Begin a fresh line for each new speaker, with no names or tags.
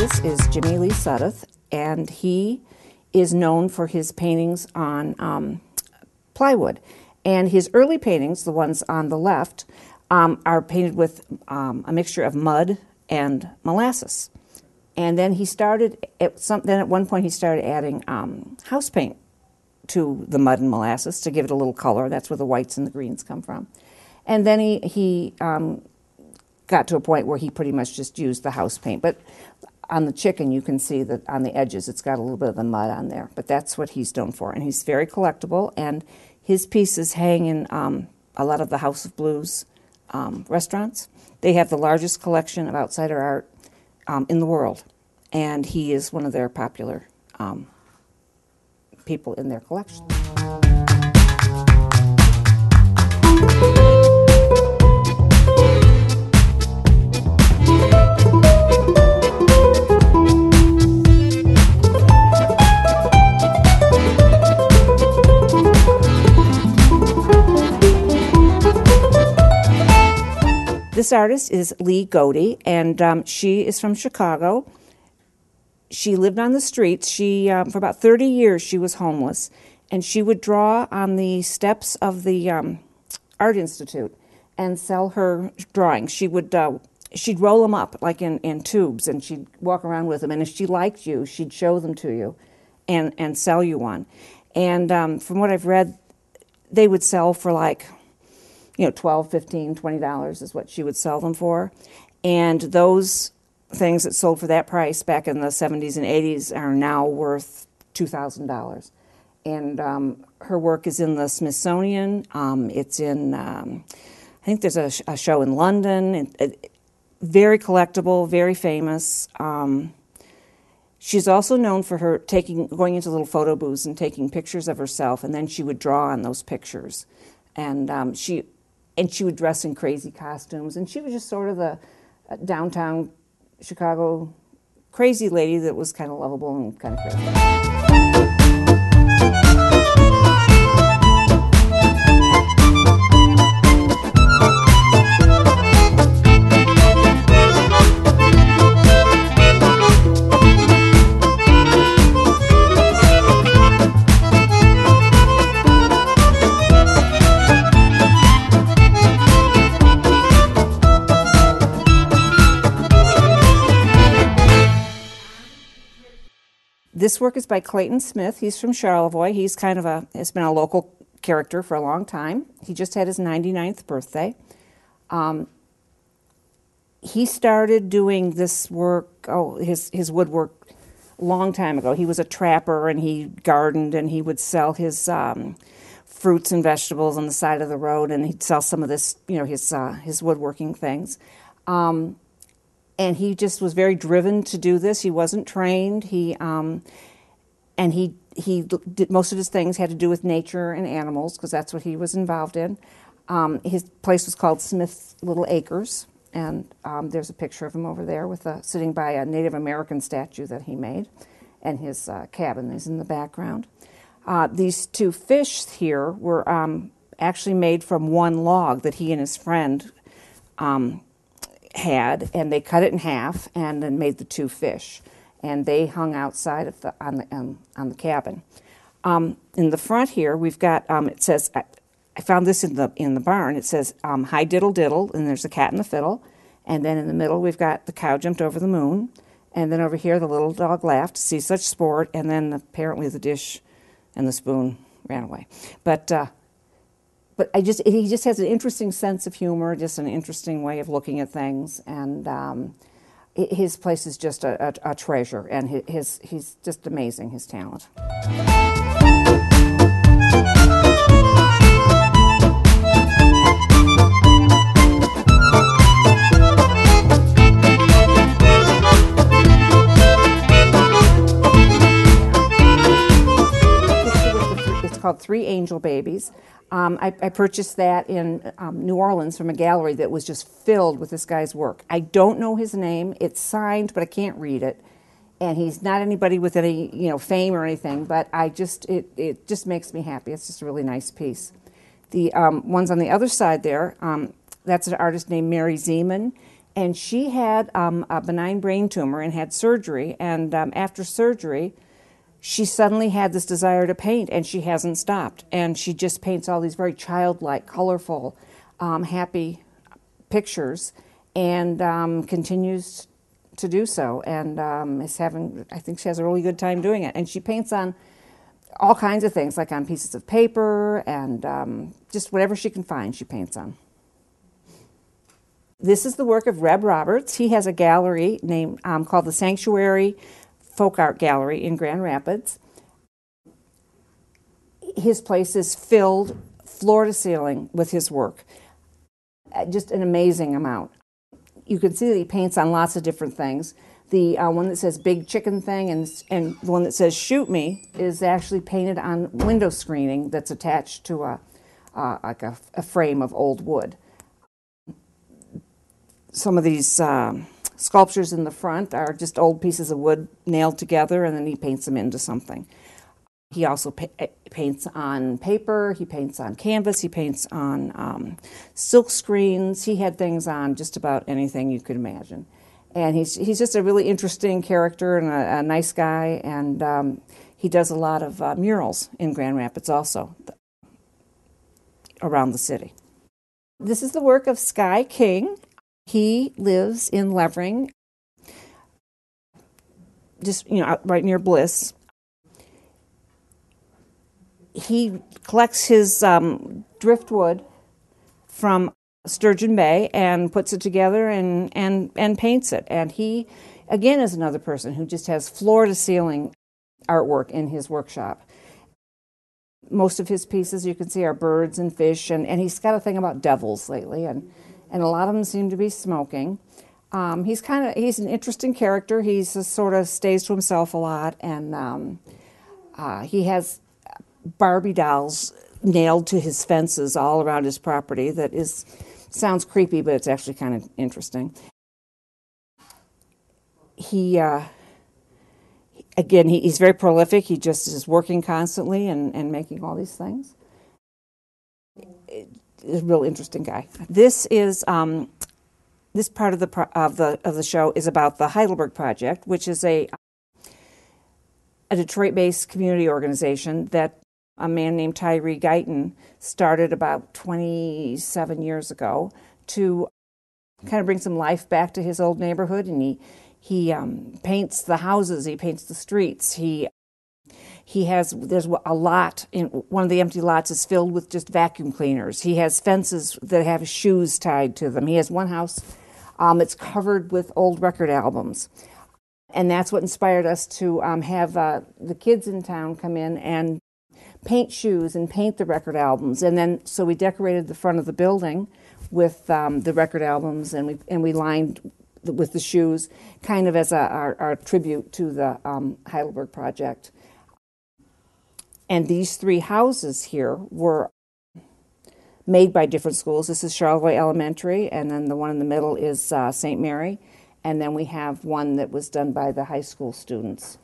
this is Jimmy Lee Sudduth, and he is known for his paintings on plywood. And his early paintings, the ones on the left, are painted with a mixture of mud and molasses. And then he started, at one point he started adding house paint to the mud and molasses to give it a little color. That's where the whites and the greens come from. And then he got to a point where he pretty much just used the house paint. But on the chicken, you can see that on the edges, it's got a little bit of the mud on there. But that's what he's known for. And he's very collectible, and his pieces hang in a lot of the House of Blues restaurants. They have the largest collection of outsider art in the world, and he is one of their popular people in their collection. This artist is Lee Godey, and she is from Chicago. She lived on the streets. For about 30 years, she was homeless, and she would draw on the steps of the Art Institute and sell her drawings. She'd roll them up like in tubes, and she'd walk around with them. And if she liked you, she'd show them to you and sell you one. And from what I've read, they would sell for like, $12, $15, $20 is what she would sell them for. And those things that sold for that price back in the 70s and 80s are now worth $2,000. And her work is in the Smithsonian. It's in, I think there's a show in London. Very collectible, very famous. She's also known for her going into little photo booths and taking pictures of herself, and then she would draw on those pictures. And she would dress in crazy costumes, and she was just sort of the downtown Chicago crazy lady that was kind of lovable and kind of crazy. This work is by Clayton Smith. He's from Charlevoix. He's has been a local character for a long time. He just had his 99th birthday. He started doing this work, his woodwork, a long time ago. He was a trapper, and he gardened, and he would sell his fruits and vegetables on the side of the road, and he'd sell some of this, his woodworking things. And he just was very driven to do this. He wasn't trained. He did most of his things had to do with nature and animals, because that's what he was involved in. His place was called Smith's Little Acres, and there's a picture of him over there sitting by a Native American statue that he made, and his cabin is in the background. These two fish here were actually made from one log that he and his friend had, and they cut it in half and then made the two fish, and they hung outside on the cabin. In the front here, we've got it says, I found this in the barn. It says "Hi diddle diddle," and there's a cat and the fiddle, and then in the middle we've got the cow jumped over the moon, and then over here the little dog laughed to see such sport, and then apparently the dish and the spoon ran away. But he just has an interesting sense of humor, just an interesting way of looking at things, and his place is just a treasure, and he's just amazing, his talent. It's called Three Angel Babies. I purchased that in New Orleans from a gallery that was just filled with this guy's work. I don't know his name. It's signed, but I can't read it. And he's not anybody with any fame or anything, but it just makes me happy. It's just a really nice piece. The ones on the other side there, that's an artist named Mary Zeman, And she had a benign brain tumor and had surgery. And after surgery, she suddenly had this desire to paint, and she hasn't stopped. And she just paints all these very childlike, colorful, happy pictures, and continues to do so. And I think she has a really good time doing it. And she paints on all kinds of things, like on pieces of paper and just whatever she can find, she paints on. This is the work of Reb Roberts. He has a gallery named called the Sanctuary Folk Art Gallery in Grand Rapids. His place is filled floor to ceiling with his work. Just an amazing amount. You can see that he paints on lots of different things. The one that says Big Chicken Thing and the one that says Shoot Me is actually painted on window screening that's attached to a frame of old wood. Some of these sculptures in the front are just old pieces of wood nailed together, and then he paints them into something. He also paints on paper, he paints on canvas, he paints on silk screens. He had things on just about anything you could imagine. And he's just a really interesting character and a nice guy, and he does a lot of murals in Grand Rapids also, around the city. This is the work of Sky King. He lives in Levering, just right near Bliss. He collects his driftwood from Sturgeon Bay and puts it together and paints it. And he, again, is another person who just has floor-to-ceiling artwork in his workshop. Most of his pieces, you can see, are birds and fish, and he's got a thing about devils lately, and a lot of them seem to be smoking. He's an interesting character. He just sort of stays to himself a lot, and he has Barbie dolls nailed to his fences all around his property. Sounds creepy, but it's actually kind of interesting. He's very prolific. He just is working constantly and making all these things. He's a real interesting guy. This is this part of the show is about the Heidelberg Project, which is a Detroit-based community organization that a man named Tyree Guyton started about 27 years ago to kind of bring some life back to his old neighborhood. And he paints the houses, he paints the streets. There's a lot, in one of the empty lots is filled with just vacuum cleaners. He has fences that have shoes tied to them. He has one house it's covered with old record albums. And that's what inspired us to have the kids in town come in and paint shoes and paint the record albums. And then, so we decorated the front of the building with the record albums, and we lined with the shoes, kind of as our tribute to the Heidelberg Project. And these three houses here were made by different schools. This is Charlevoix Elementary, and then the one in the middle is St. Mary, and then we have one that was done by the high school students.